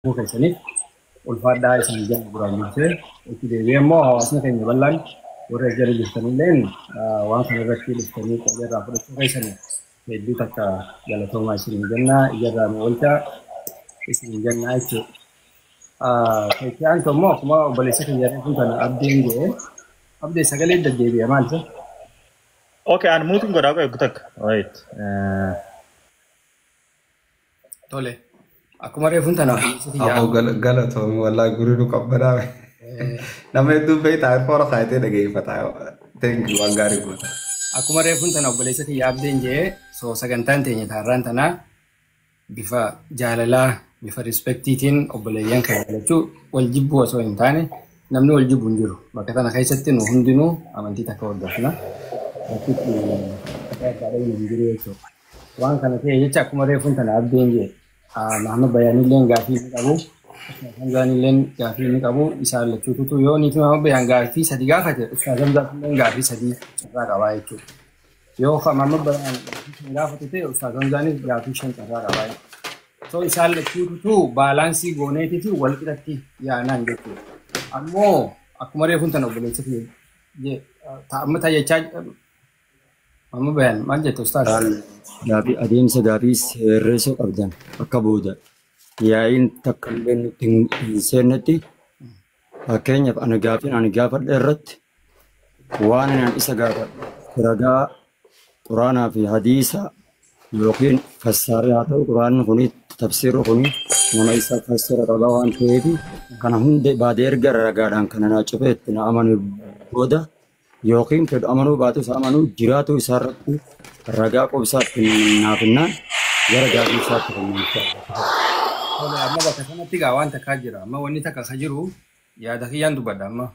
كيسني والفادا يسمى جنب برامجه وكده ما هو أصلا كان يبلغ ورجال يستنون لين وان كان الرجال يستنون كذا رافض كيسني يدي تكا جلتهم ما يسمى جنة إجازة مولتا يسمى جنة أيتو كيان توما بلسه كيان كنا أبدين جه أبدي سكالي دجيبي مالته Okay, and moving go dago gutak. Right. tole aku mari pun tanah beli ya Ako galatong wala guru nu kabbana. Nama itu bay tayo pora kayte nagay pa tayo. Thank you ang gari ko. aku mari pun tanah beli ya abdin je so sagantan tanya taran tanah bifa jalala bifa respectitin obole yang kaya itu wajib buat so intane namnu wajib bunjur maka tanah kaya setin hundinu amanti tak kau dah na tapi kita ada yang bunjur itu wan kana kaya je aku mari pun tanah abdin je Muhammad bayani len gafi ni kabu Hamzani len gafi ni kabu isal cutu tu yo ni tu Muhammad bayan gafi sadi gafa je ustaz Hamzah len gafi sadi cara kawai itu yo kha Muhammad bayan gafa tu ustaz Hamzani gafi shan cara kawai so isal cutu tu balansi gone tu wal kirati ya nan gitu ammo aku mari pun tan boleh sekali je tak amma tanya caj Muhammad bayan manja tu ustaz Gabi adeemsa gabii sirreessuu qabdan akka booda yaa'iin takka illee nutti hin seennetti fakkeenyaaf ani gaafadhe irratti waan ani isa gaafadhe ragaa quraanaa fi hadiisa yookiin fassaarii haa ta'u quraanni kuni tafsiirri kuni nama isa fassara qabaa waan ta'eef kana hunda baadee erga ragaadhaan kana naa cufee itti na amanu booda yookiin fedhu amanuu baatus amanuu jiraatu isaarratti ragaa qobsaatti naafnaan gara gaafii isaatti kennamu. Amma bakka sanatti gaa waan takkaa jira. Amma wanni takka ka jiru yaada kiyyaan dubbadha amma.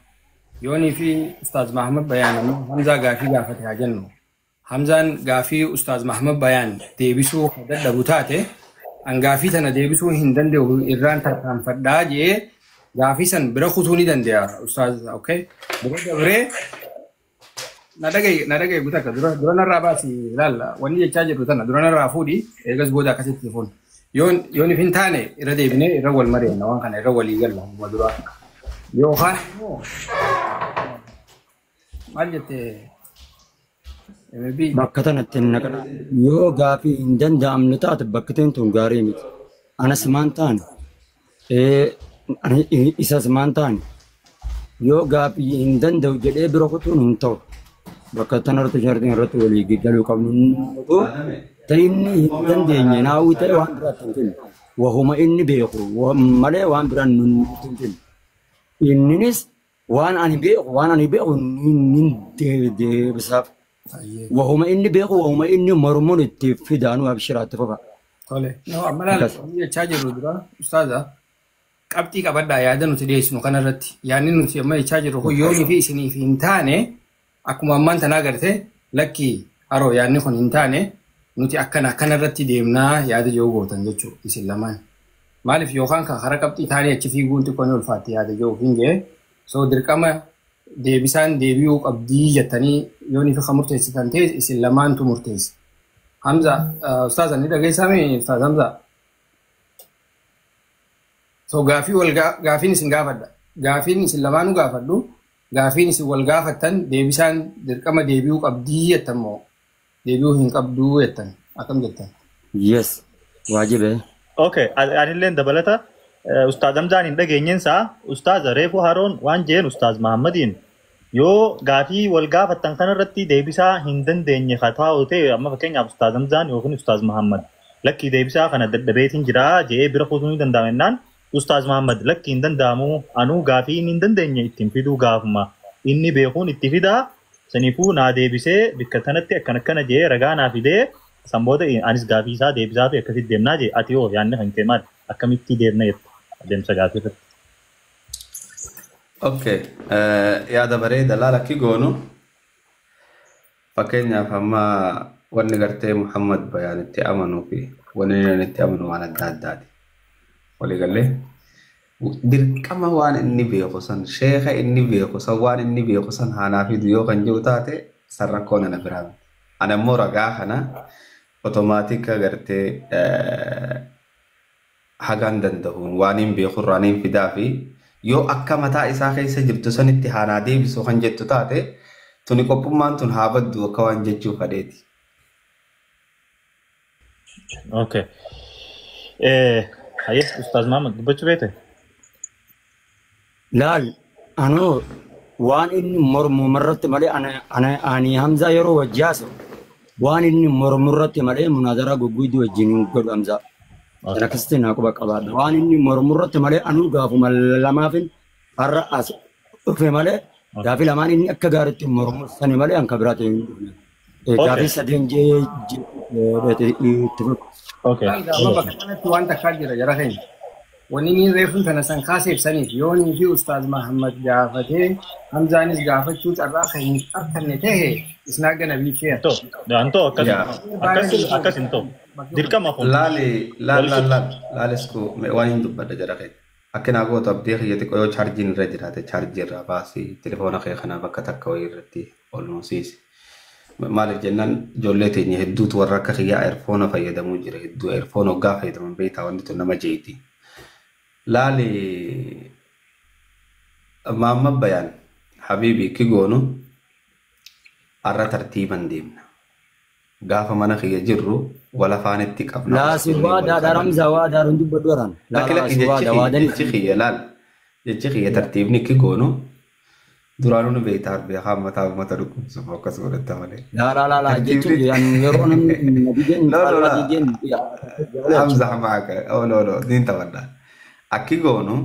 Yoonii fi Ustaaz Mahamad Bayaan ammoo Hamzaa gaafii gaafate haa jennu. Hamzaan gaafii Ustaaz Mahamad Bayaan deebisuu dadhabu taate an gaafii tana deebisuu hin danda'u irraan tarkaanfadhaa jee gaafii san bira kutuu ni danda'a Ustaaz. Okay? Bira dabree nadagay gutaka dura narraa baasi ilaalla wanni jechaa jirru tana dura narraa fuudhi eegas booda akkasitti fuun yoon hin taane irra deebinee irra wal mareenna waan kana irra walii galla amma dura yookaan maal jettee Bakka tanatti hin naqan yoo gaafii hin danda'amne taate bakkateen tun gaarii miti. Anas maan taane isas maan taane yoo gaafii hin danda'u jedhee bira kutuun hin ta'u. Bakka tanarratti shartiin irratti walii galuu qabnu ta'inni hin dandeenye naawwi ta'e waan biraatti hin kennu. Wahuma inni beeku malee waan biraan hin kennu. Inninis waan ani beeku hin deebisaaf. Wahuma inni beeku wahuma inni mormuun itti fidaanu abshiraatti fafa. Tole. Amma laala jechaa jirru dura ustaaza qabxii qabadhaa yaada nuti dhiyeessinu kanarratti yaadni nuti amma jechaa jirru kun yoonii fi isiniif hin taane akkuma ammaan tanaa garte lakki haroo yaadni kun hin taane nuti akkanarratti deemnaa yaada yoo gootan jechuudha isin lamaan. Maaliif yookaan kan hara qabxii taanii achi fiiguun xiqqoo ni ulfaatti yaada yoo hin jee soo dirqama deebisaan deebi'uu qabdii jettanii yoonii fi kan murteessitan ta'e isin lamaantu murteessa. Hamza ustaaza ni dhageessame ustaaz Hamza. So gaafiin isin gaafadha. Gaafiin isin lamaanuu gaafadhu. Gaafiin isin wal gaafattan deebisaan dirqama deebi'uu qabdii jettan moo deebi'uu hin qabduu jettan akkam jettan? Yes, waajibe. Okay, anillee dabalata Ustaaz Hamzaan hin dhageenyensaa Ustaaz Reefuu Haroon waan jeen Ustaaz Mahammadiin yoo gaafii wal gaafattan kanarratti deebisaa hin dandeenye taa'u ta'e amma fakkeenyaaf Ustaaz Hamzaan yookiin Ustaaz Mahammad lakkii deebisaa kana dadhabeetiin jira jee bira kutuu ni danda'amennaan Ustaaz Mahammad lakki hin danda'amu anuu gaafii hin dandeenye ittiin fiduu gaafuma inni beekuun itti fidaa saniifuu naa deebisee bikka tanatti akkana jee ragaa naa fidee sanboota anis gaafii isaa deebisaa fi akkasitti deemnaa jee ati hoo yaadne kan kee maali akkamitti deemna jettu adeemsa gaafii irratti. Okay, yaada bareeda laala goonu fakkeenyaaf amma wanni gartee Muhammad Bayaan itti amanuu fi wanni inni itti amanu waan adda addaati. Walii galee dirqama waan inni beeku san sheeka inni beeku san waan inni beeku san haanaa fidu yoo kan jiru taate san rakkoo nana biraan. Ana immoo ragaa kana otomaatika gartee hagaan danda'uun waan hin beekurraan hin fidaa fi yoo akka mataa isaa keessa jirtu sanitti haanaa deebisu kan jettu taate tuni qophummaan tun haa baddu akka waan jechuu fadheeti. Okay. Hayes Ustaz Muhammad dubbachuu beekte? Laal anoo waan inni mormurratti malee ani Hamzaa yeroo wajjaasu waan inni mormurratti malee munaazara gugguuddii wajjin godhu Hamzaa. Sana keessatti naa quba qabaadha. Waan inni mormurratti malee anuu gaafuma lamaafin har'a as dhufe malee gaafii lamaan inni akka gaariitti mormu sani malee anka biraatti hin dhufne. Gaafii sadeen jee itti fufu. Okay. Amma bakka kanatti waan takkaa jira jara keenya. Wanni inni reefuun kana san kaaseef saniif yoonii fi Ustaaz Mahammad gaafatee Hamzaanis gaafachuu carraa kan hin arganne ta'e isnaa gana biifeera. Daantoo akkasin ta'u. Dirqama kun. Laalisku waan hin dubbadha jara keenya. Akkanaa gootu abdii kiyyatti qoyoo chaarjiin irra jiraate chaarjii irraa baasii telefoona kee kana bakka takka wayii irratti ol nuusiisi. Maaliif jennaan ijoollee teenya hedduutu warra akka kiyyaa eerfoona fayyadamuu jira hedduu eerfoona hoggaa fayyadaman beektaa wanti tun nama jeeti. Laali Muhammad Bayaan Habiibii kigoonu har'a tartiiban deemna. Gaafa mana kiyya jirru wala faanitti qabna. Laasi waa daadhaa Ramzaa waa daadhuun dubbadhu waraan. Jechi kiyya tartiibni kigoonu duraan beektaa beekaa mataa uummata dhukkubsuuf akkasuma godhatta malee. Laa jechuun yeroo namni nabiyeen Hamzaa maaka ooloo niin taphadha. Akki goonu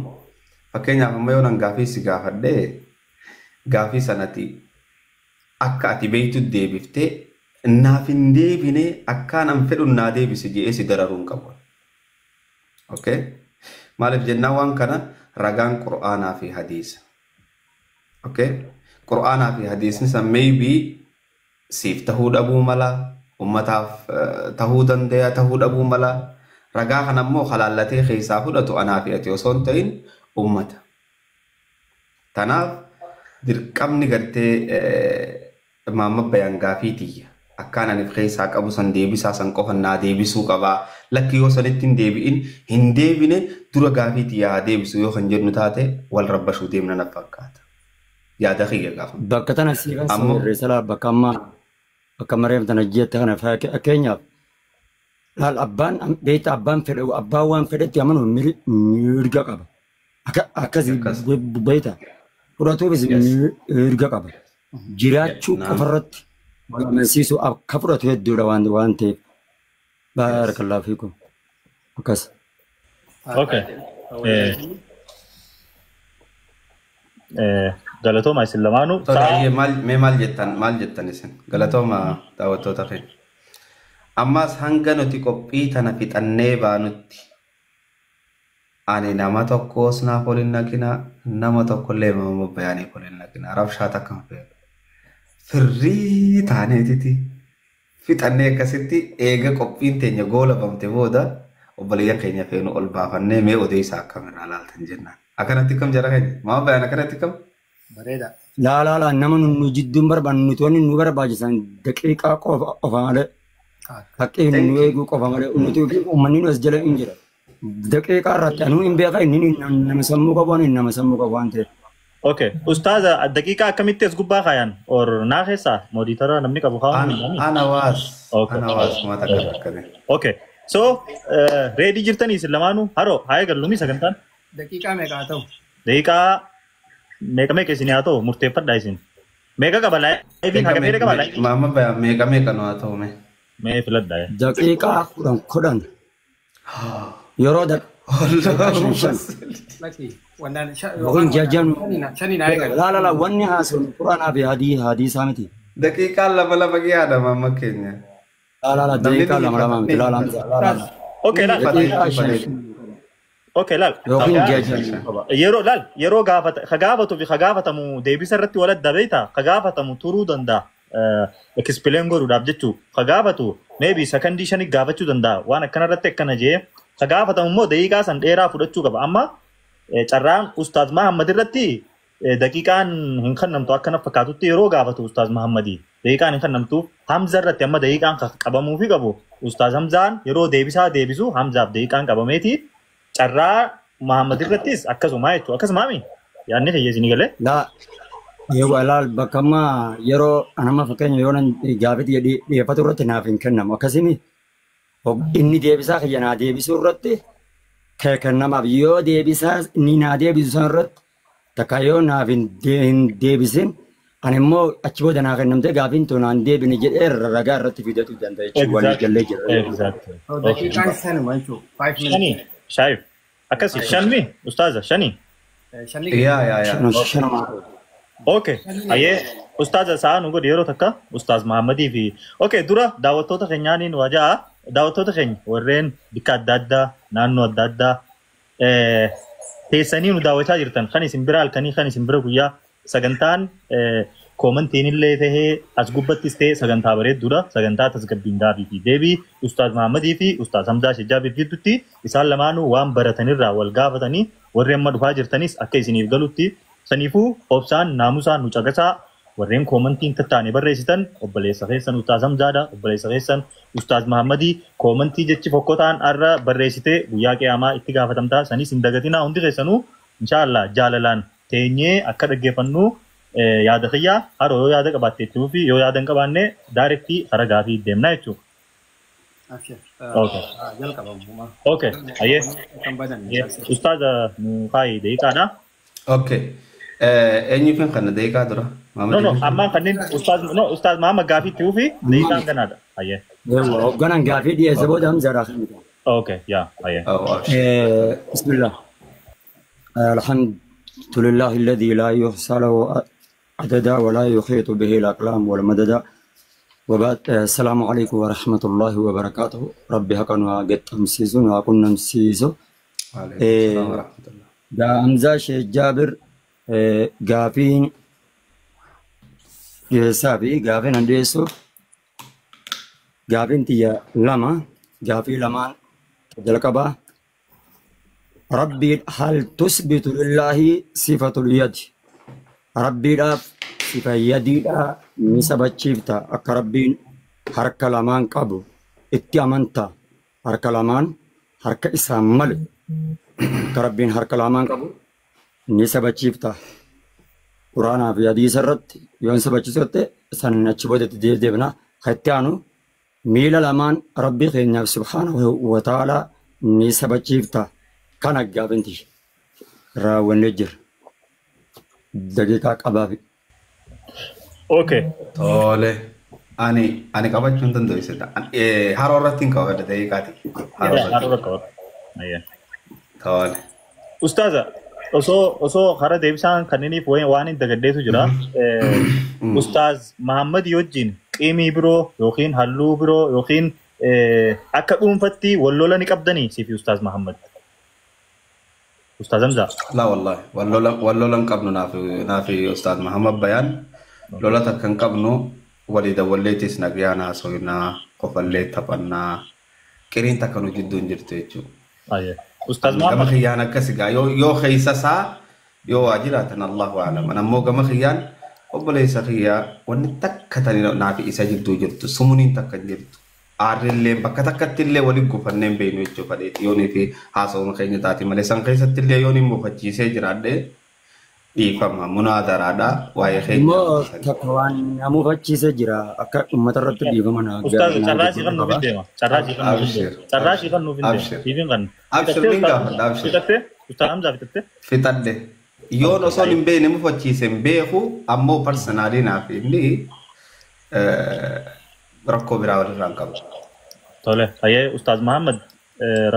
fakkeenyaaf amma yoo nan gaafii si gaafadhee gaafii sanatti akka ati beektu deebiftee naaf hin deebine akkaan an fedhu naa deebisi jedhee si dararuun qabu. Okay? Maaliif jennaan waan kana ragaan Qur'aanaa fi hadiisa. Okay? Qur'aanaa fi hadiisni san maybe siif tahuu dhabuu mala ummataaf tahuu danda'a tahuu dhabuu mala. Ragaa kan ammoo halaallatee keessaa fudhatu anaa fi ati osoo hin ta'in ummata. Tanaaf dirqamni gartee Muhammad Bayaan gaafii tiyya. Akkaan aniif keessaa qabu san deebisaa san qofa naa deebisuu qabaa. Lakki yoo sanitti hin deebi'in hin deebine dura gaafii tiyyaa haa deebisu yoo kan jennu taate wal rabbashuu deemna na fakkaata. Yaada kiyya gaafa. Bakka tana siiqan sirreessalaa bakka ammaa bakka mareef tana jette kana fakkeenyaaf. Laal abbaan beektaa abbaan fedhe abbaan waan fedhetti amanu mirga qaba. Akkasii beektaa fudhatuufis mirga qaba. Jiraachuu qofarratti wal amansiisuu akka fudhatu hedduudha waan ta'eef. Baarakallaa fiikum. Akkas. Okay. Galatooma isin lamaanuu. Mee maal jettan isin galatooma daawwattoota keenya. Ammas hanga nuti qophii tana fixannee baanutti ani nama tokkos naaf ol hin naqina nama tokkollee Muhammad Bayaaniif ol hin naqina rabshaa takka fayyadu. Firrii taaneetiti fixannee akkasitti eega qophiin teenya goola bamte booda obboleeyyan keenya feenu ol baafannee mee odeessaa akkamirraa laaltan jennaan. Akkanatti kam jara keenya Muhammad Bayaan akkanatti kam? Bareeda. Laa nama nu jidduun barbaannu nuti wanni nu barbaachisan daqiiqaa qofa malee. Haqqeen nu eeguu qofa malee nuti uummanni nu as jala hin jira. Daqiiqaa irratti anuu hin beekaa inni nama sammuu qabu nama sammuu qabu waan ta'eef. Okay. Ustaaza daqiiqaa akkamitti as gubbaa kaayan? Or naa keessaa mooditara namni qabu kaa'u? Anawaas mata akkami. Okay. So ready jirtanii isin lamaanuu haroo haa eegallumi sagantaan? Daqiiqaa meeqa haa ta'u? Daqiiqaa meeqa isin haa ta'u murteeffadhaa isin. Meeqa qaba laayiviin haga meeqa qaba laayiviin? Muhammad Bayaan meeqa nu haa ta'u mee? Mee filadhaa. Daqiiqaa kudhan. Yeroo Bukan jajan. La wanni hasil Quran abi hadis miti. Daqiiqaa lama gii ada mamma keenya. La daqiiqaa lama miti. La. Okay la. Okay lal. Yeroo gaafatu fi gaafatamu deebisa irratti wal adda beektaa gaafatamu turuu danda'a. Explain godhuudhaaf jechuu gaafatu maybe secondii shanii gaafachuu danda'a waan akkana irratti akkana jee gaafatamu immoo daqiiqaa san dheeraa fudhachuu qaba amma carraan Ustaaz Mahammad irratti daqiiqaan hin kennamtu akkana fakkaatutti yeroo gaafatu Ustaaz Mahammadii daqiiqaan hin kennamtu Hamza irratti amma daqiiqaan qabamuu fi qabu Ustaaz Hamzaan yeroo deebisaa deebisu Hamzaaf daqiiqaan qabameeti carraa Muhammad irrattis akkasuma jechuudha. Akkasumaami yaadni kiyyeessinii galee. Laa yoo alaal bakka ammaa yeroo anama fakkeenya yoo gaafii dhiyeeffatu irratti naaf hin kennamu akkasimi inni deebisaa kiyya naa deebisuu irratti kennamaaf yoo deebisaa inni naa deebisu san irratti takka yoo naaf hin deebisin ani immoo achi booda naa kennamtee gaafiin toonaan deebine jedhee ragaa irratti fidatu danda'a jechuudha walii gallee jira. Daqiiqaan sanuma jechuudha. 5 minutes. Shanii shaayif akkasii shanmi ustaaza shanii. Shanuma. Okay. Aye, Ustaz Saan ugo dhiiroo takka Ustaz Muhammadii fi okay dura daawwattoota keenyaaniin wajaa daawwattoota keenya warreen bikka adda addaa naannoo adda addaa teessanii nu daawwachaa jirtan kan isin bira halkanii kan isin bira guyyaa sagantaan koomantiin illee tahee as gubbattis ta'e sagantaa bareedduudha sagantaa tasgabbiin daafii fi deebii Ustaz Muhammadii fi Ustaz Hamzaa Shajjaabii gidduutti isaan lamaanuu waan baratanirraa wal gaafatanii warreen amma dhufaa jirtanis akka isiniif galutti saniifuu obsaan naamusaan nu caqasaa warreen koomantiin tattaane barreessitan obboleessa keessan Ustaaz Hamzaadha obboleessa keessan Ustaaz Muhammadii koomantii jechi fokkotaan arra barreessitee guyyaa qiyaamaa itti gaafatamtaa sanis hin dagatinaa hundi keessanuu inshaallah jaalalaan teenyee akka dhaggeeffannu yaada kiyyaa haroo yoo yaada qabaatteettuu fi yoo yaada hin qabaanne daayirektii hara gaafii deemnaa jechuudha. Okay. Aye. Ustaaz nu kaayi deeqaadha. Okay. Eenyuufin kana deeqaa dura? No, amma kanneen Ustaaz Muhammad gaafii ta'uu fi deeqaan kanaadha. Aye. Hoogganaan gaafii dhiyeessa booda Hamzaadhaa kan jedhamu. Okay, yeah, aye. Bismillah. الحمد لله الذي لا يحصى له عددا ولا يحيط به الأقلام والمددا وبعد السلام عليكم ورحمة الله وبركاته ربي هكذا قد تمسيزون وكنا مسيزو Waalaikumsalam warahmatullah. دا أمزا شيخ جابر غافين يسابي غافين انديسو غافين تيا لما غافي لمان جلقبا ربي هل تثبت لله صفة اليد ربي لا صفة يدي لا نسبة شيفتا أك ربي حركة لمان قبو اتيامنتا حركة لمان حركة إسام مل كربين حركة لمان قبو نسبة شيفتا قرآن في حديث الرد يون سبة شيفتا سن أشبودة ديبنا خيتانو ميل لمان ربي خينا سبحانه وتعالى نسبة شيفتا كان قابنتي راون نجر دقيقة قبابي Okay. Tole. Ani qabachuun dandeessita. Haroo irratti hin qabadde deeqaati. Haroo record. Aye. Tole. Ustaaza osoo hara deebisaan kanniniif waan hin dagaddeetu jira. Ustaaz Muhammad wajjin qiimii biroo yookiin halluu biroo yookiin akka dhuunfatti wallola ni qabdanii sifi Ustaaz Muhammad. Ustaaz Hamza. La wallahi. Wallolan qabnu naafi Ustaaz Muhammad Bayaan. Lola takkan qabnu walida walleetis nagayaan haasoinaa qofallee taphannaa qiriin takka nu jidduun jirtu jechuudha. Aye. Ustaaz Gama Muhammad. kiyyaan akkas egaa yoo keessa isaa yoo waa jiraatan Allahu a'lam. Ammoo gama kiyyaan obboleessa kiyyaa wanni takka tani naafi isa jidduu jirtu sumuuniin takka jirtu. Aarrillee bakka takkatti illee waliin gufanneen beeknu jechuudha fadheeti yoonii fi haasawuma keenya taati malee san keessatti illee yooniin muufachiisee jiraadhee dhiifama munaadaraadha waa'ee keenya. immoo takka waan namuu fachiisee jira akka uummata irratti dhiifama na Ustaaz carraasii kan nuuf hin deema. Carraasii kan nuuf hin deema. Carraasii kan nuuf hin deema. Siifin kan. Abshir ni gaafadha abshir. Fixattee? Ustaaz Hamzaa fixattee? Fixadhe. Yoon osoo hin beekne mufachiise hin beeku ammoo parsanaalii naaf inni rakkoo biraa walirraa hin qabu. Tole. Ayyee Ustaaz Muhammad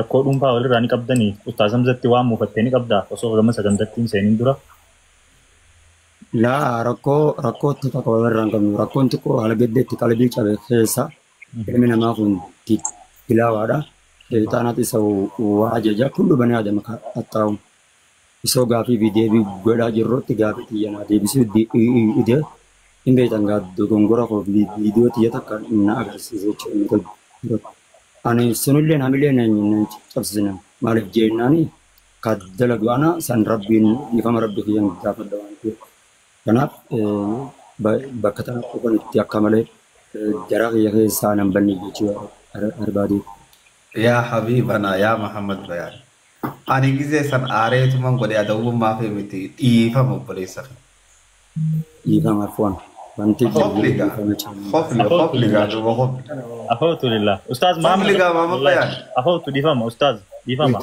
rakkoo dhuunfaa walirraa ni qabdanii Ustaaz Hamzatti waan muufattee ni qabdaa osoo gama sagantattii hin seeniin dura. laa rakkootti takka walirraa hin qabnu rakkoon tokko haala gaddeetti qalbii cabe keessa ilmi namaa kun tilaawaadha sheexaanaat isa waa ajaja kullu bani aadama haxxaa'u isoo gaafii fi deebii godhaa jirrutti gaafii xiyyanaa deebisuu ide hin beektan dogongora koo viidiyoo xiyya takka na agarsiise jechuudha. Ani sunillee namillee na cabsisina maaliif jennaani ka dalagu ana san rabbiin ifama rabbi kiyyan gaafadha waan ta'eef. Kanaaf bakka tana qofan itti akka malee jaraa kiyya keessaa nan banne jechuudha barbaade. Yaa Habibana yaa Muhammad Bayaan. Ani gisee san aareetuman godhe adawwummaa fi miti dhiifama obboleessa kee. dhiifama afwan. Wanti Hofliga. Hofliga duuba hofli. Afawtu lillah. Ustaaz Muhammad. Hofliga maama bayaan. Afawtu difama Ustaaz. Difama.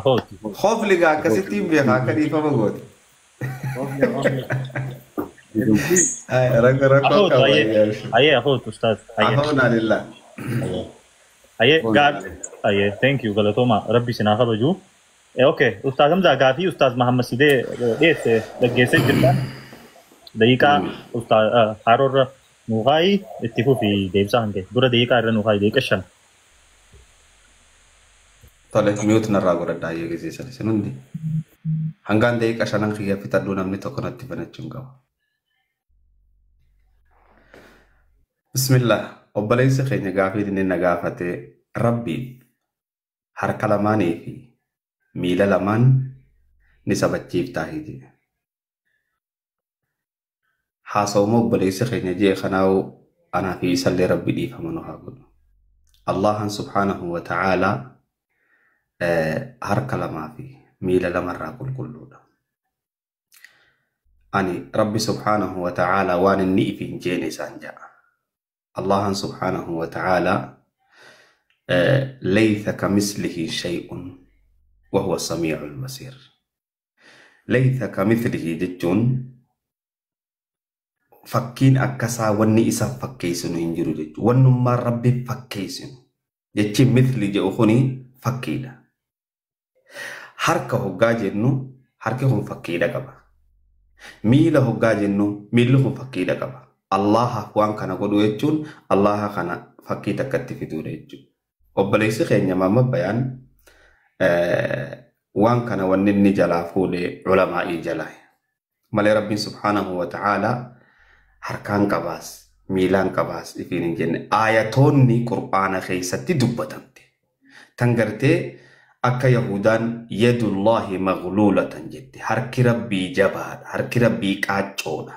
Afawtu. Hofliga akkasittiin beekaa akka dhiifama goote. Rakkoo Afawtu qaba. aye afawtu Ustaaz. Afawna lillah. Aye gaaf. Aye thank you galatoma Rabbi sinaa kabaju. Okay Ustaaz Hamza gaafi Ustaaz Muhammad sidee dheesse dhaggeessee jirtan. Daqiiqaa Ustaaz Haroorra nuuqaayi itti fufi deebisaa hanqe. Dura daqiiqaa irra nuuqaayi daqiiqa 5. Tole miyuutu narraa godhadhaa eegisiisan isin hundi. Hangaan daqiiqa 5 kiyya fitadhuu namni tokko natti banachuun qaba. Bismillah. Obboleessi keenya gaafii inni na gaafate Rabbiif harka lamaanii fi miila lamaan ni sabachiiftaa hiti. Haasawuma obboleessi keenya jee kanaawu anaa fi isallee Rabbi dhiifama nu haa godhu. Allahan subhaanahu wa ta'aalaa harka lamaa fi miila lamarraa qulqulluudha. Ani Rabbi subhaanahu wa ta'aalaa waan inni ifin jeene isaan ja'a. الله سبحانه وتعالى ليس كمثله شيء وهو السميع البصير. ليس كمثله جتون فكين أكسا وني إسا فكيسن ينجرو جتو ونما ربي فكيسن جتي مثل جأخوني فكيدا حركة هقا جنو حركة هم فكيدا قبا ميلا هقا جنو ميلا هم فكيدا قبا Allah waan kana godhu jechuun Allah kana fakkii takkatti fiduu jechuudha. Obboleessi keenya maama bayaan waan kana wanni inni jalaa fuudhee ulamaa'ii jalaa. Malee Rabbiin subhaanahu wa ta'aalaa harkaan qabaas miilaan qabaas ifiin hin jenne aayatoonni Qur'aana keessatti dubbatamte. Tan gartee akka Yahudaan yadullahi maghlulatan jette harki Rabbii jabaadha harki Rabbii qaaccoodha.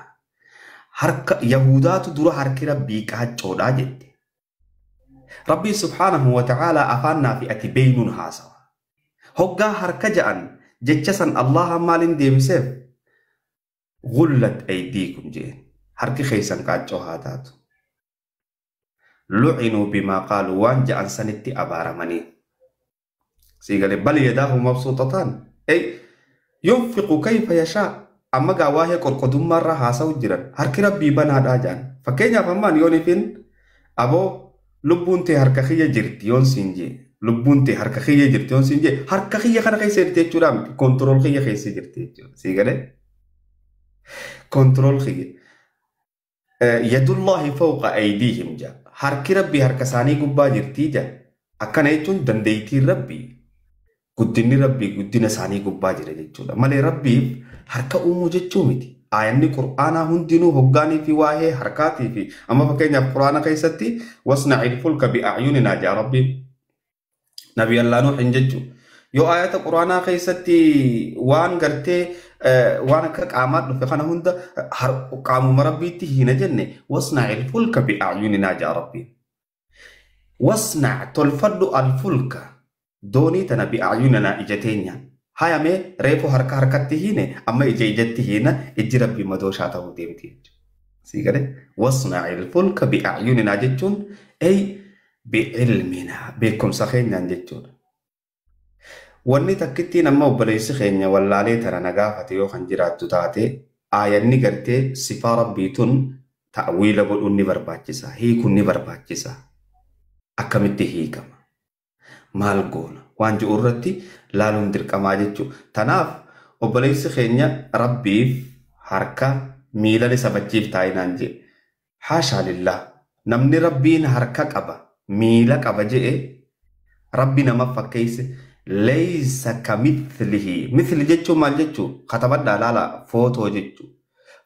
harka Yahudaatu dura harki Rabbii qaaccoodhaa jette. Rabbi subhaanahu wa ta'aalaa afaannaa fi ati beeynuun haasawa. Hoggaa harka ja'an jecha san Allah maaliin deebiseef gullat aydiikum jeen harki keessan qaaccoo haa taatu. Lu'inuu bimaa qaalu waan ja'an sanitti abaaramanii. Siigale bal yadaahu mabsuutataan yunfiqu kayfa yashaa. Amma gaawaa qorqodummaa irraa haasa'u jiran harki Rabbii banaadhaa jaan. Fakkeenyaaf ammaan yoon ifin aboo lubbuun tee harka kiyya jirti yoon siin jee lubbuun tee harka kiyya jirti yoon siin jee harka kiyya kana keessa jirti jechuudha miti kontirool kiyya keessa jirti jechuudha. Sii galee kontirool kiyya yadullahi fawqa aydiihim jaa harki Rabbii harka isaanii gubbaa jirtii jaa akkana jechuun dandeettiin Rabbii guddinni Rabbii guddina isaanii gubbaa jira jechuudha. Malee Rabbiif harka uumuu jechuu miti. Aayanni Qur'aanaa hundinuu hoggaanii fi waa'ee harkaatii fi amma fakkeenyaaf Qur'aana keessatti wasna'il fulka bi'acyuninaa jaa Rabbiin Nabi Allah Nuuhin jechuu. Yoo aayata Qur'aanaa keessatti waan gartee waan akka qaamaa dhufe kana hunda qaamuma Rabbiitti hina jenne wasna'il fulka bi'acyuninaa jaa Rabbiin. Wasna' tolfadhu al-fulka doonii tana bi'acyuninaa ija teenyaan. Hayame reefu harka harkatti hine amma ija ijatti hina ijji Rabbii madooshaa ta'uu deemti jechuudha. Sii galee wasna'il fulka bi'acyuninaa jechuun bi'ilminaa beekumsa keenyaan jechuudha. Wanni takkittiin amma obboleessi keenya wallaalee tana na gaafate yoo kan jiraattu taate aayanni gartee sifaa Rabbiitun ta'wiila godhuun ni barbaachisa hiikuun ni barbaachisa. Akkamitti hiikama maal goona waan jiru irratti laaluun dirqamaa jechuudha. Tanaaf obboleessi keenya Rabbiif harka miila ni sabachiif taa'inaan jedhe. Haashaa lillaa namni Rabbiin harka qaba miila qaba jedhe Rabbi nama fakkeesse leeysa kamithlihi. Mithli jechuun maal jechuu katabadhaa laala footoo jechuu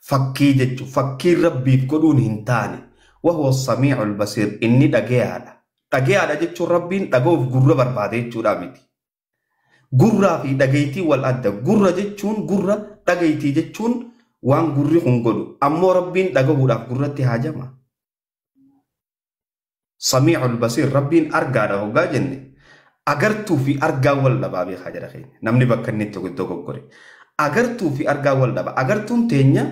fakkii jechuu fakkiin Rabbiif godhuun hin taane wahuwa samiicul basiir inni dhageyaadha. Dhageyaadha jechuun Rabbiin dhaga'uuf gurra barbaade jechuudha miti. Gurraa fi dhageetii wal adda. Gurra jechuun gurra dhageetii jechuun waan gurri kun godhu ammoo Rabbiin dhaga'uudhaaf gurratti haajama. Samiicul basiir Rabbiin argaadha hoggaa jenne agartuu fi argaa wal dhabaa beekaa jedha keenya namni bakka inni itti guddoo goggore agartuu fi argaa wal dhaba agartuun teenya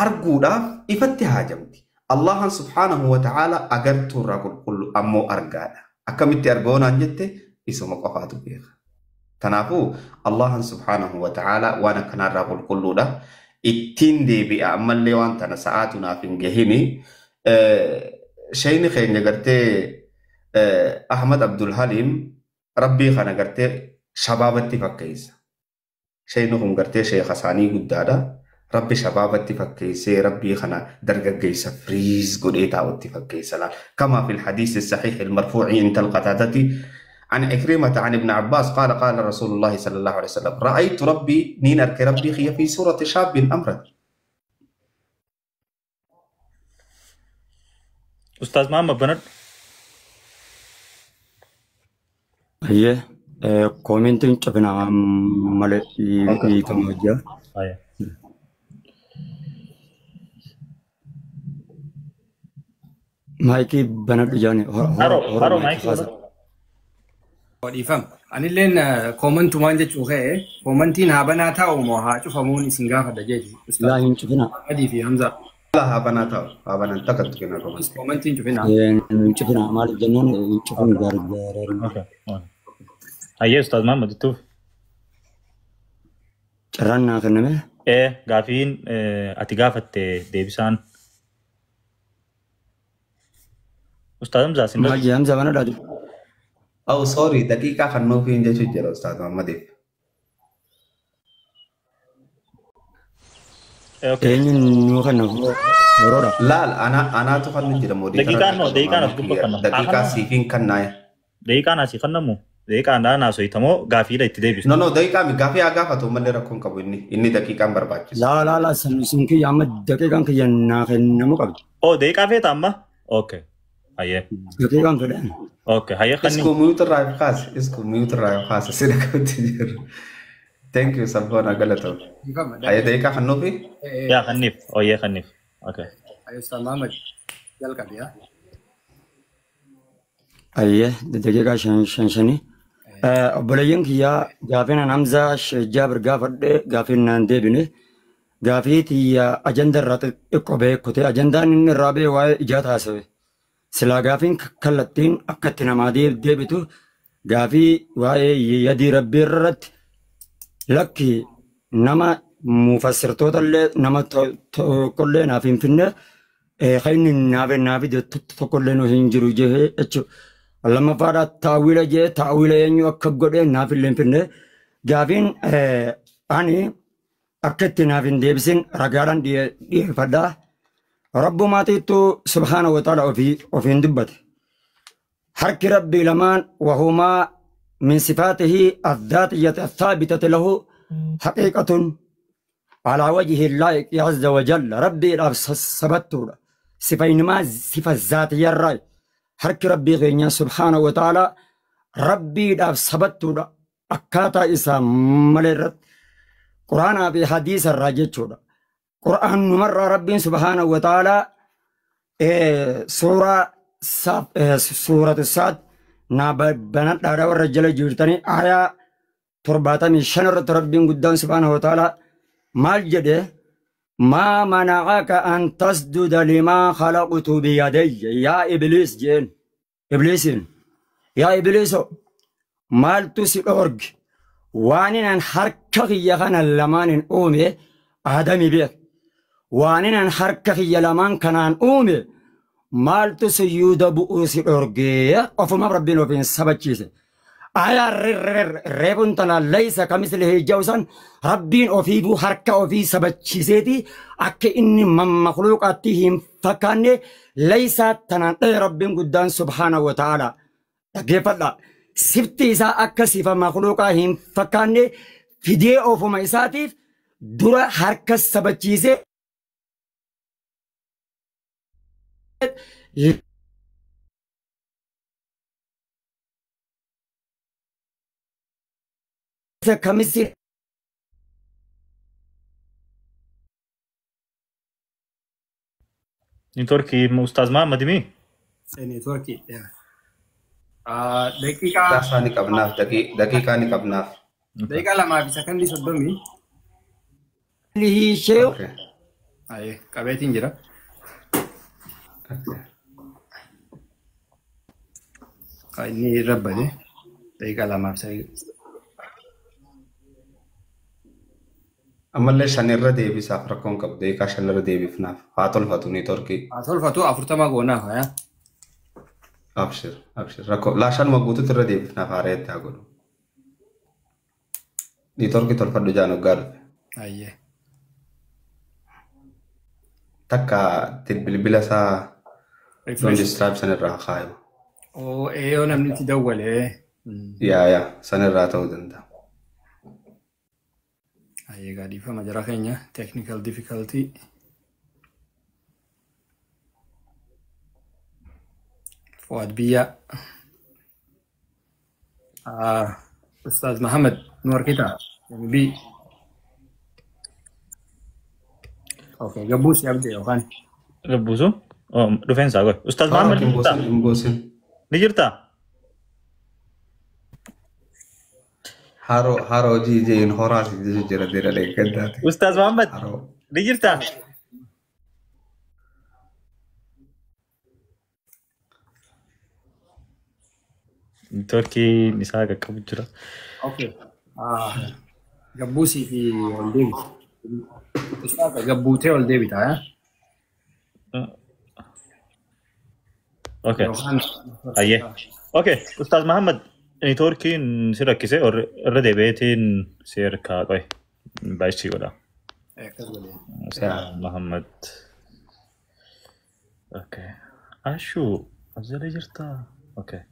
arguudhaaf ifatti haajamti Allahan subhaanahu wa ta'ala agartuu irraa qulqullu ammoo argaadha akkamitti argoonaan jette isuma qofaatu beeka tanaafu Allahan subhaanahu wa ta'ala waan akkanarraa qulqulluudha ittiin deebi'a ammallee waan tana sa'aatu naaf hin gahini shayni keenya gartee Ahmad Abdul Halim Rabbii kana gartee shabaabatti fakkeessa shayni kun gartee sheekha isaanii guddaadha Rabbi shabaabatti fakkeessee Rabbii kana dargaggeessa friis godhee taa'utti fakkeessa laal kama fil hadiis sahih al-marfuu'i inta al-qataadati عن عكرمة عن ابن عباس قال قال رسول الله صلى الله عليه وسلم رأيت ربي نين أرك ربي خي في سورة شاب أمرد أستاذ محمد بنات هي كومنتين شفنا مال يتموجا مايكي بنات جاني هارو مايكي Dhiifam. Anilleen koomantumaan jechuu ka'e koomantiin haa banaa taa'u moo haa cufamuun isin gaafadha jeeti. لا ينشفنا Adii fi Hamza. لا هابناتا هابنا تكت كنا كمان Koomantiin cufina. ينشفنا مال الجنون ينشفنا جار اوكي هيا أستاذ محمد التوف جرنا كنمه غافين أتجافت ديبسان أستاذ حمزة سندر ما جام زمان دادو أو سوري دقيقة خنو في إنجا شجرة أستاذ محمد اوكي كأني نوخنا ورورا لا أنا تفهم نجرا مودي دقيقة نفسك دقيقة سيفين كناي دقيقة ناسي خنمو دقيقة أنا ناسوي تمو غافي لا تديبس no دقيقة مي غافي أغافة تو ملي ركون كابو إني دقيقة برباچس لا سنسنك يا مد دقيقة كي ناخن قبل أو دقيقة في تامة اوكي هيا دقيقة كده اوكي هيا اسكو خني ميوت الرايف خاص سيدا كنت thank you سبحانه غلطو Dhiifama. أي دقيقة خنو في يا خنيف أو يا خنيف اوكي Ayo Ustaz Muhammad. Jalqabi yaa. أيه دقيقة شنشني أبليين كيا جافين نمزة شجابر جافين ناندي بني جافيت هي أجندة رات إقبال كتير أجندة إن الرابع واي إجات هاسوي سلا جافين كلتين أكتنا ما دي بتو جافي واي يدي ربي رت لكي نما مفسر توتال نما كله نافين فينا خاين نافي ده كله نهينجرو جه أشو لما فارا تاويل ينيو أكبر نافين فينا جافين أني أكتر نافين ديبسين رجالان دي فدا رب ما تيتو سبحانه وتعالى وفي دبت حرك ربي لمان وهما من صفاته الذاتية الثابتة له حقيقة على وجه الله عز وجل ربي سبتو صفين ما صفة ذاتية الرأي حرك ربي غينيا سبحانه وتعالى ربي سبتو أكاتا إسا ملرت قرآن في حديث الراجل شودا قرآن مرة ربي سبحانه وتعالى سورة السعد بنات دارا والرجال جورتني آية ترباتني شنر ربي قدام سبحانه وتعالى مال جده ما منعك أن تسجد لما خلقت بيدي يا إبليس جين إبليسين يا إبليس مال تسي أورج وانين حركة يغنى اللمان أومي آدمي بيك وانين حركة يلمان كنان أومي مال تسيود بؤوسي أورجي أفهم ربنا وفين سبتشيس آية ريبون تنا ليس كمثله جوزان ربين أفيبو حركة أفي سبتشيسيتي أكي إني مخلوقاتهم فكاني ليس تنا ربين قدام سبحانه وتعالى كيف الله سبتي إذا أكسف مخلوقهم فكاني فيديو أوفو ميساتيف دورا حركة سبتشيسي كمثل نتوركي أستاذ محمد مين Networkii. دقيقة تاساني قبناف دقيقة ني قبناف دقيقة لما في سكندي صدومي اللي هي شيء اوكي أيه قبيتين جرا اوكي إني ربا دي دقيقة لما في اما اللي شان الردي بي سافر كون قب دقيقة شان الردي بي فناف هاتول فاتوني تركي أصل فتو أفرتما قونا يا ابشر ركو لا شان مبوتو الردي بي فناف عريت تاقولو دي تركي تلفدو جانو قارف أيه تكا تبلبلا سا دون ريفرش ديستراب سن الرا خايب أو إيه أنا من تدول إيه يا سن الرا تودندا أيه قاعد يفهم مجرى خينيا technical difficulty فؤاد بيا أستاذ محمد نور كده يعني بي أوكي قبوس يبدأ يا أخوان Gabbuusu? Rufeensaa goy. Ustaaz Muhammad ni jirtaa? imbosin Ni jirtaa? haro jijin horasi jira dira le kedati Ustaaz Muhammad haro ni jirtaa? Turkii isaa qaqqabu jira. أوكي قبوسي في والديفيد أستاذ قبوتي والديفيد ها Okay. يوهان Ayyee. Okay. Ustaaz Muhammad ni Turkiin si rakkise irra deebi'eetiin si harkaa qoy. Baay'isii godha. Ustaaz Muhammad. Okay. Ashuu as jala jirtaa? Okay.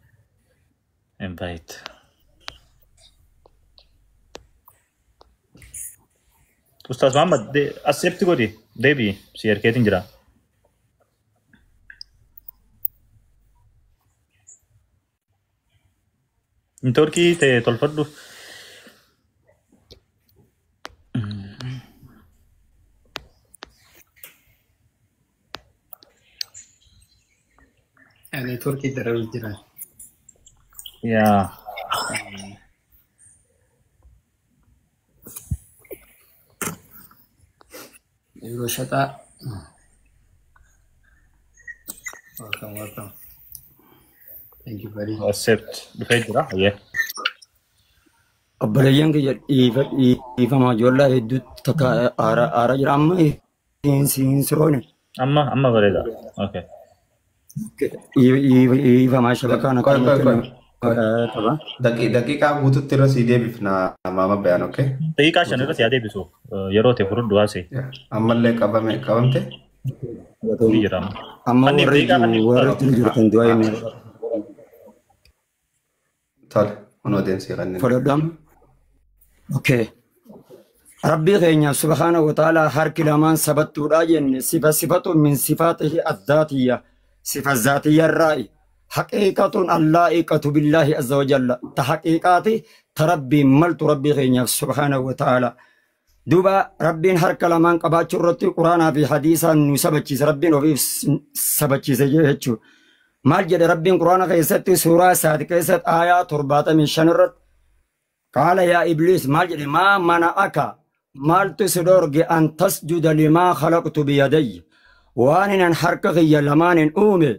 Invite. Ustaaz Muhammad accept godhi deebii si harkeetiin jira. Turkii ta'e tolfadhu. يعني تركي درب الجيران Yaa. يقولوا شتاء welcome thank you very much Accept dhufee jira. Ayyee. obboleeyyan kiyya dhiifamaa ijoollee hedduutti takka aaraa jira amma hin siroone Amma bareeda. Okay. dhiifamaa shabakaan akkanatti qaba. daqiiqaa guututti irra sii deebifna maama bayan okay Daqiiqaa shan irratti yaa deebisu yeroo ta'e furudhu haase ammallee qabamte ni jira. Amma Ani warri jirtan du'aa inni tole kunoo deemsii kanneen fudhadhama. Okay. Rabbii keenya subhaanahu wa ta'ala harki lamaan sabattuudha jenne sifatu min sifaatihi addaatiyya sifa zaatiyya irraa'i haqiiqatun allaa'iqatu billaahi azza wa jalla ta haqiiqaati ta rabbiin maltu rabbii keenyaaf subhaanahu wa ta'ala. Duuba rabbiin harka lamaan qabaachuu irratti quraanaa fi hadiisaan nu sabachiise rabbiin ofiif sabachiise jechuudha. Maal jedhe rabbiin quraana keessatti suuraa isaati keessatti aayaa 75 irratti qaala yaa ibliis maal jedhe maa mana'aka maaltu si dhoorge an tasjuda limaa khalaqtu biyadayya waan inan harka kiyya lamaanin uume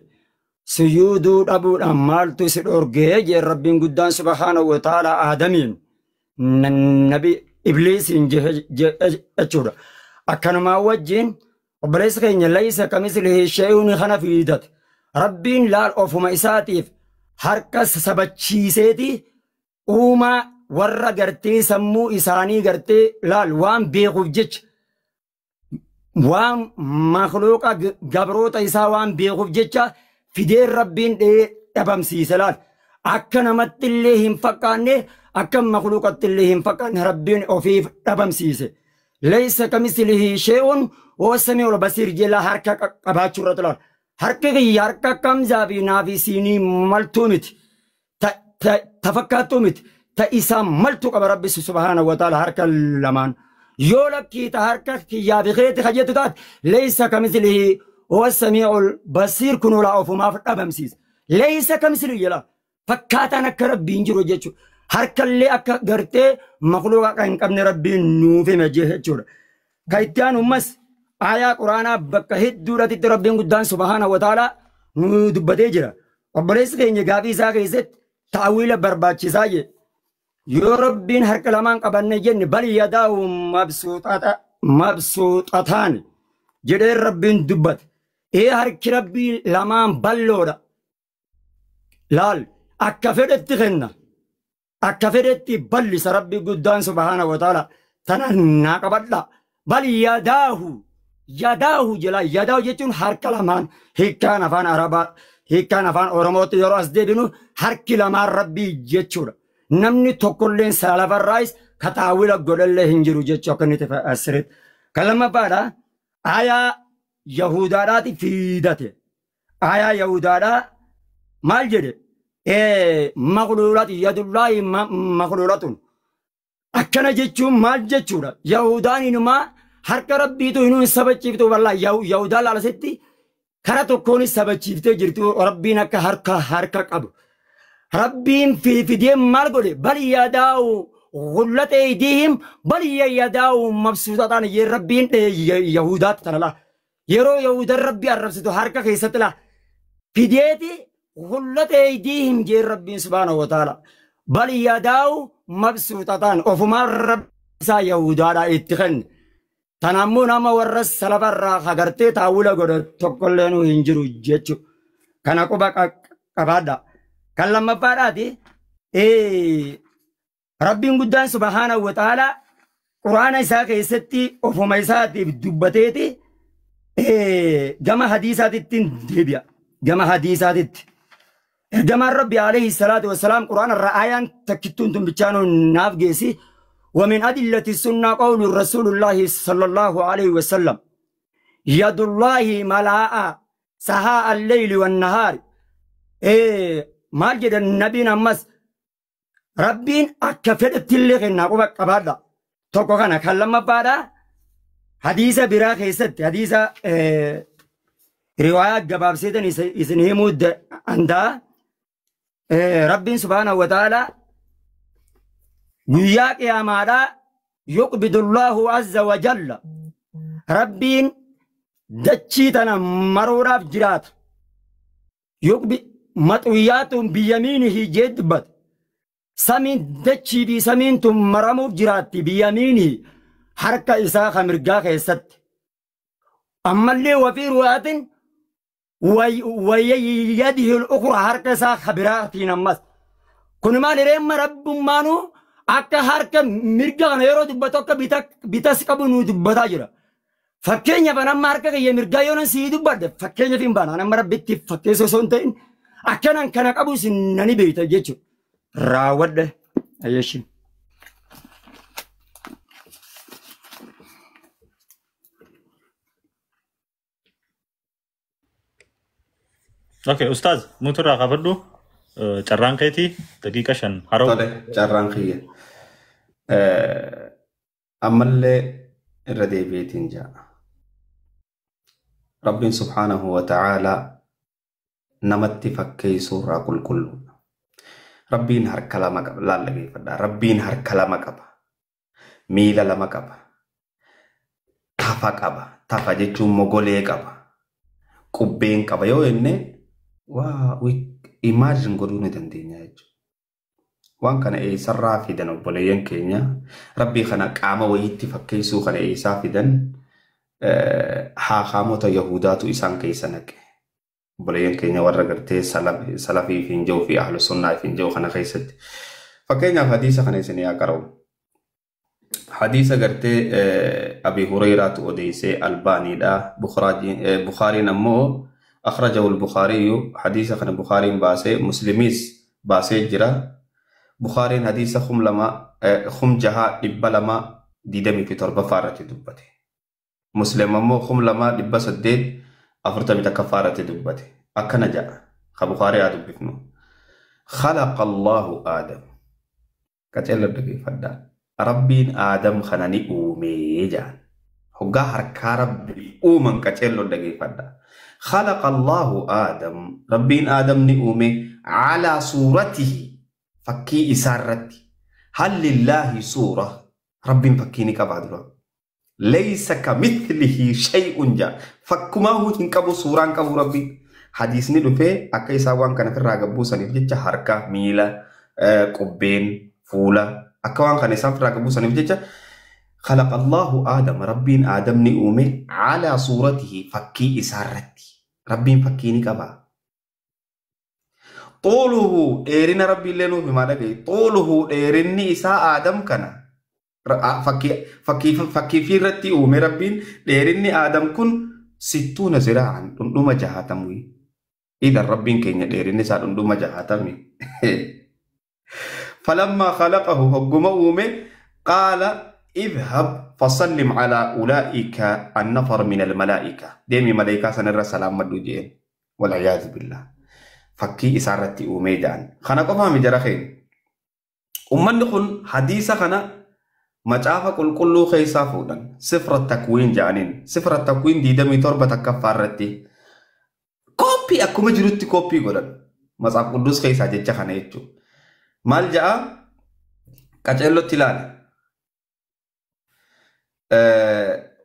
sujuuduu dhabuudhaan maaltu si dhoorge jee rabbiin guddaan subhaanahu wa ta'ala aadamiin nabi ibliisiin jechuudha. Akkanumaa wajjin obboleessa keenya laysa kamislihi shay'un kana fiidate rabbiin laal ofuma isaatiif harka sabachiiseeti uumaa warra gartee sammuu isaanii gartee laal waan beekuuf jecha waan makhluuqa gabroota isaa waan beekuuf jecha fideen rabbiin dhabamsiise laal akka namatti illee hin fakkaanne akka makhluuqatti illee hin fakkaanne rabbiin ofiif dhabamsiise. Laysa kamislihi shay'un huwa samiul basiir jala harka qabaachuu irratti laal. Harka kiyya harka kamzaa fi naafi siinii maltuu miti. Tafakkaattuu miti. Ta isaa maltuu qaba rabbi subhaanahu wa ta'ala harka lamaan. Yoo lakkii ta harka kiyyaa fi keetti kajeetu taate laysa kamislihi huwa samiul basiir kunuu laa ofumaaf dhabamsiisa. Laysa kamislihi jala. fakkaataan akka rabbiin jiru jechuudha. Harkallee akka gartee makluuqa kan hin qabne rabbiin nuuf hime jechuudha. Kan itti aanu ammas aayaa quraanaa bakka hedduudhaatti rabbiin guddaan subhaana wa ta'ala nu dubbatee jira. Obboleessi keenya gaafii isaa keessatti ta'awiila barbaachisaa jedhe. Yoo rabbiin harka lamaan qabanne jenne bal yadaahu mabsuuxataan jedhee rabbiin dubbate. Harki rabbii lamaan balloodha. Laal akka fedhetti kenna. Akka fedhetti ballisa rabbii guddaan subhaana wa ta'ala tana naa qabadha. Bal yadaahu jala yadaahu jechuun harka lamaan hiikkaan afaan arabaa hiikkaan afaan oromootti yeroo as deebinu harki lamaan rabbii jechuudha. Namni tokkolleen salafarraayis kataawila godhallee hin jiru jechuu akka inni asirratti. Kan lammaffaadha aayaa Yahudaadhaati fiidate. Aayaa Yahudaadhaa maal jedhe? Maqluulat yadullaahi maqluulatun. Akkana jechuun maal jechuudha? Yahudaan inumaa harka rabbiitu hinuun sabachiiftu wallaa Yahudaan laalasitti kara tokkoonis sabachiiftee jirtu rabbiin akka harka qabu. Rabbiin fidee maal godhe? Bal yadaahu غلت أيديهم بل يداهم مبسوطتان يا ربين يهودات تلا يرو يهود ربي الرب حركة كيست لا فديتي غلت أيديهم يا ربين سبحانه وتعالى بل يداهم مبسوطتان وفما الرب سا يهودا اتخن تنامونا ما ورس سلفر خغرتي تاولا غد تقولنو هنجرو جچو كان اكو كبادا كان لما فاراتي ربي قدان سبحانه وتعالى قرآن إساء كيستي وفما إساء دبتيتي جمع حديثات التندبيا جمع حديثات جمع ربي عليه الصلاة والسلام قرآن الرآيان تكتون تنبتشانو ناف جيسي ومن أدلة السنة قول رسول الله صلى الله عليه وسلم يد الله ملاء سهاء الليل والنهار ماجد النبي نمس ربين أكفرت اللي غنى قبك قبادا توقع كان كلام بادا حديثة براك يسد حديثة رواية جباب سيدن إسنهمود عندها ربين سبحانه وتعالى وياك يا مادا يقبض الله عز وجل ربين دتشيتنا مرورا جرات يقبض مطويات بيمينه جدبت سمين دتشي بي سمين تم مرمو جرات بيمينه حركة إساء مرقاك يسد أما اللي وفي روايات ويده الأخرى حركة إساء خبرات نمس كن ما لرم رب مانو akka harka mirga kana yeroo dubbatu akka bitas qabu nu dubbataa jira. Fakkeenyaaf nama harka kiyya mirgaa yoo nan sii dubbadde fakkeenyaaf hin baana nama rabbitti fakkeessa osoo hin ta'in akkanan kana qabu isin nani beekta jechuudha. Raawwadhe ayyeeshin. Okay, Ustaz, muturraa qabadhu carraan keetii daqiiqa 5 haroo. Tole, carraan kiyya. Ammallee irra deebiitiin jaa. Rabbiin subhaanahu wa ta'aalaa namatti fakkeessuu irraa qulqulluudha. Rabbiin harka lama qaba. Laallageeffadha. Rabbiin harka lama qaba. Miila lama qaba. Tafa qaba. Tafa jechuun mogolee qaba. Qubbeen qaba yoo jenne waa imagine godhuu ni dandeenya jechuudha. Waan kana eessarraa fidan obboleeyyan keenya rabbii kana qaama wayiitti fakkeessuu kana eessaa fidan haaqaamota yahudaatu isaan keessa naqe. Obboleeyyan keenya warra gartee salafii fi hinja'uu fi ahlu sunnaa fi hinja'uu kana keessatti. Fakkeenyaaf hadiisa kana isin yaa qara'u. Hadiisa gartee Abi Hurayraatu odeessee Albaaniidha. Bukhaariin ammoo أخرجه البخاري حديث عن البخاري باسه مسلميس باسه جرا بخاري حديث خم جها إبلما ديدمي في تربة فارة دبته مسلم مو خم لما دب سديد أفرت بتكفارة دبته أكن جاء خبخاري عدو بفنو خلق الله آدم كتير لدقي فدا ربين آدم خناني أومي جان هجا حركة ربي أومن كتير لدقي فدا خلق الله آدم ربين آدم نؤمي على صورته فكي إسارتي هل لله صورة ربين فكيني كبادرا ليس كمثله شيء جا فكما هو تنكبو صوران كبو ربي حديثني لفه أكي ساوان كان في الرقبو سنفجج حركة ميلا قبين فولا أكوان كان يسافر الرقبو سنفجج خلق الله آدم ربين آدم نؤمي على صورته فكي إسارتي ربين فكيني كبا طوله إيرنا ربي لنو بما لقي طوله إيرني إساء آدم كان فكي في رتي أومي ربين إيرني آدم كن 60 زراعا أندوما جهاتموي إذا ربين كينيا إيرني سار أندوما جهاتمي فلما خلقه هجم أومي قال اذهب فسلم على أولئك النفر من الملائكة ديمي ملائكة سنرى سلام مدوجين والعياذ بالله فكي إسارتي أميدان خنا قفا مجرخين أمان نخون حديثة خنا مجافة كل خيسا فودن سفر التكوين جانين سفر التكوين دي دمي تربة كفارتي كوبي أكو مجرد كوبي قولن مصاف قدوس خيسا جيجا خنا يجو مال جاء كجلو تلال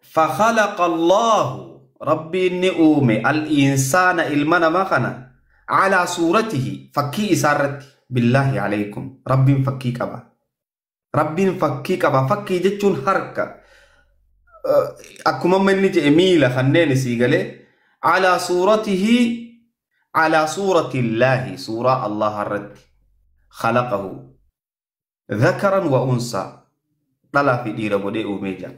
فخلق الله ربي النؤمي الإنسان المنا مخنا على صورته فكي إسارتي بالله عليكم ربي فكي كبا ربي فكي كبا فكي جتشون حركة أكما من نجي إميلة خنين سيقالي على صورته على صورة الله صورة الله الرد خلقه ذكرا وأنثى طلع في دير بدي أوميجا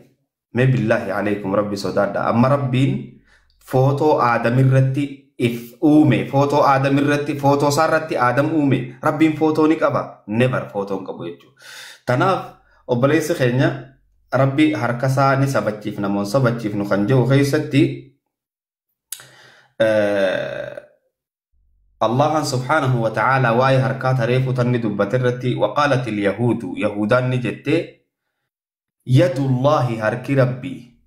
ما بالله عليكم ربي صداد أما ربين فوتو آدم الرتي إف أومي فوتو آدم الرتي فوتو سارتي آدم أومي ربين فوتو نكابا never فوتو نكابو يجو تناف أبليس خينيا ربي هركساني سبتشيف نمون سبتشيف نخنجو خيستي الله سبحانه وتعالى واي هركات ريفو تني دبترتي وقالت اليهود يهودان نجتي يد الله هركي ربي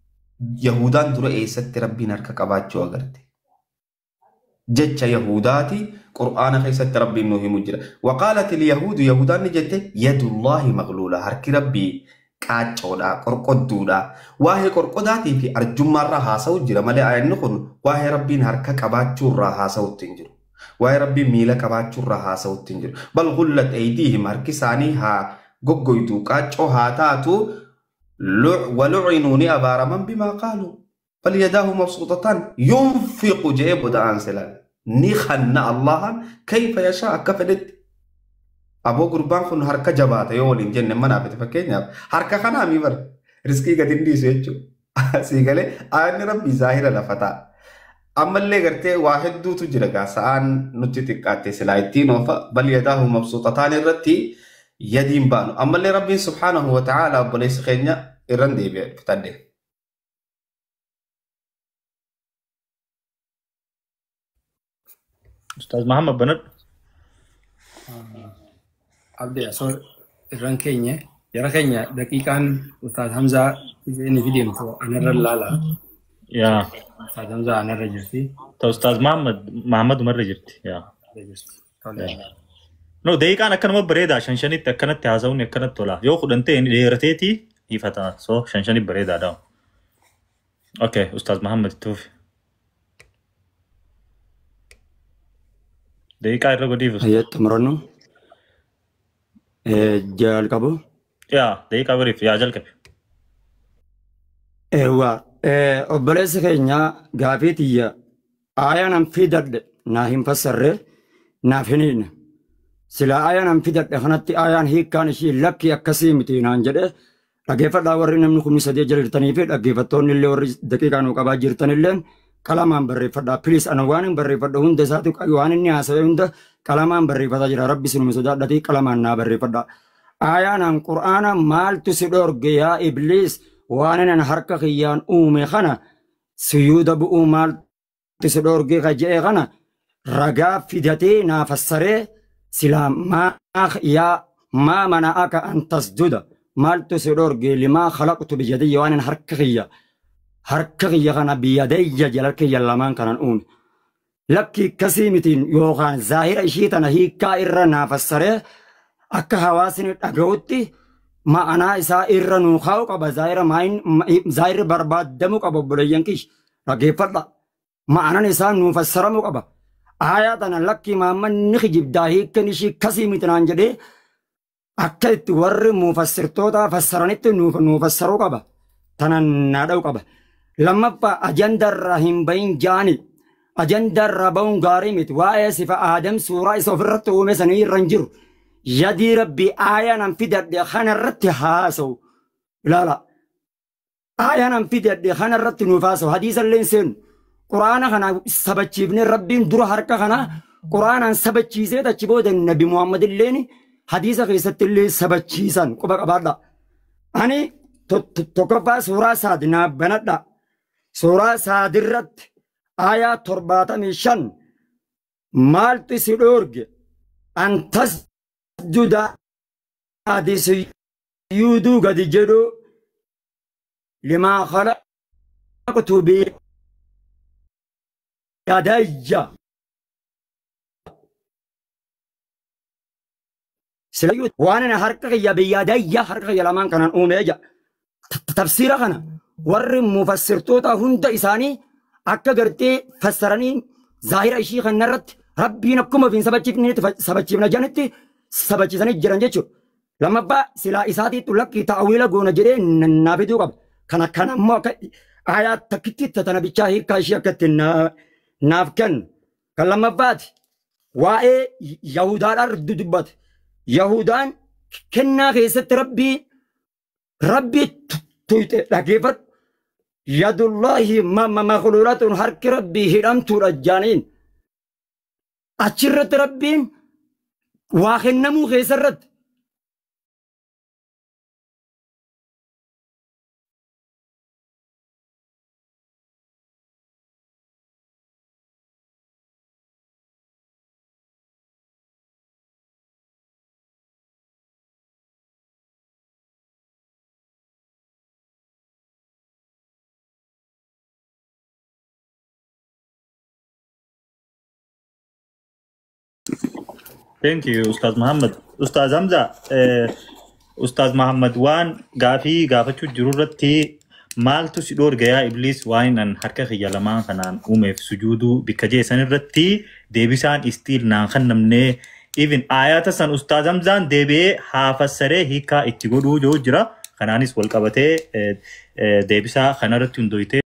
يهودان در ايست ربي نركا قباچو اگرتي جچ يهوداتي قرآن خيست ربي نوهي مجرى وقالت اليهود يهودان نجتي يد الله مغلولة هركي ربي قاچودا قرقدودا واهي قرقداتي في ارجم مرة هاسو جرى ملي آيان نخون واهي ربي نركا قباچو را هاسو تنجر واهي ربي ميلا قباچو را هاسو تنجر بل غلت ايديهم هركي ساني ها قوقويتو قاچو هاتاتو ولعنوني أبارما بما قالوا بل يداه مبسوطتان ينفق جيب دعان سلال نخن الله كيف يشاء كفلت أبو قربان خن هركا جبات يولين جنة منا بتفكين هركا خنامي بر رزقي قدين دي سيجو سيقالي آن ربي ظاهرة لفتا أما اللي قرتي واحد دو تجرقا سآن نتتكاتي سلايتين وفا بل يداه مبسوطتان الرتي يدين بانو أما اللي ربي سبحانه وتعالى بليس خينيا إرن دي بتدي أستاذ محمد بنر أبدي أصور إرن كينيا يرى كينيا دقيقة أستاذ حمزة إني فيديو تو أنا رلالا يا أستاذ حمزة أنا رجرتي تو أستاذ محمد مرة جبت يا نو دقيقة أنا كنا بريدا شنشني تكنت تعزوني كنت تولا يو خدنتي إني ليرتيتي يفتا سو شنشني بريدا داو أوكي أستاذ محمد توفي دقيقة إرغو ديفوس هيا تمرنو جال كابو يا دقيقة بريف يا جل كبي ايوا obboleessa keenya gaafii tiyya aayaan an fidadhe naa hin fassarre naaf hiniine sila aayaan an fidadhe kanatti aayaan hiikkaan ishii lakki akkasii miti naan jedhe dhaggeeffadhaa warri namni kumni sadee jala jirtanii fi dhaggeeffattoonni illee warri daqiiqaa nuu qabaa jirtanilleen qalamaan barreeffadhaa pilis ana waan hin barreeffadha hunda isaati waan inni haasawee hunda qalamaan barreeffataa jira rabbi sinuma sodaadhatii qalamaan naa barreeffadhaa aayaan an qur'aana maaltu si dhorge yaa ibliis وانا هركا خيان اومي خنا سيودا بو مال تسدورغي خجي خنا رغا فيدتي نافسري سلام ما يا ما منعك ان تسجد مال تسدورغي لما خلقت بيدي وانا هركا خيا خنا بيدي جلك يلا مان كان اومي لكي كسيمتين يوغان ظاهر إشيتنا هيكا إرنا فسره أكا حواسن أقوتي ما أنا إسا إرنو خاو قبا ظاهر برباد دمو قبا بليانكيش رقي فرلا ما أنا نسان نفسرمو قبا آياتنا لكي ما من نخجب داهي كنشي كسيمتنا انجده أكا اتور مفسرتوتا فسرانيت نفسرو قبا تنان نادو قبا لما با أجندر رحم بين جاني أجندر ربون غارمت وآية صفة آدم سورة سفرت ومسني رنجر يدي ربي آية ننفذ دي خان الرت هاسو لا آية ننفذ دي خان الرت نفاسو حديث اللينسين قرآن خنا سبتشيبني ربي در حركة خنا قرآن سبتشيزي تشبود النبي محمد الليني حديث خيست اللي سبتشيزان قبق أبدا أني تقفى سورة سادنا بندا سورة سادرت آية ترباتا ميشان مالتي سيدورج أن تسجد حديث يودو قد جدو لما خلقت بيدي سليوت وانا حركة يا بيدي حركة يا لمان كان أوميجا تفسير خنا ور مفسر توتا هند إساني أكا قرتي فسراني ظاهر أشي خنرت ربي نكما فين سبتشيبنا جانتي سبتشيساني جرانجيشو لما با سلا إساتي تلقي تأويلا قونا جرين نابدو قب كان ما آيات تكتي تتنبيشاهي كاشي أكتنا نافكن كان لما بات واي يهودان أرد دبات يهودان كنا غيست ربي تكيفت يد الله ما مخلولات حرك ربي هرم ترجانين أشرت ربين واخن نمو غيسرت Thank you, Ustaz Muhammad. Ustaz Hamza, Ustaz Muhammad waan gaafii gaafachuu jirurratti maaltu si dhoorgayaa Iblis waan an harka kiyya lamaan kanaan uumeef sujuuduu bikka jeessan irratti deebisaan istiil naan kan namnee even ayata san Ustaz Hamzaan deebi'ee haafassaree hiikaa itti godhuu joo jira. Kanaanis wal qabatee deebisaa kanarratti hundoytee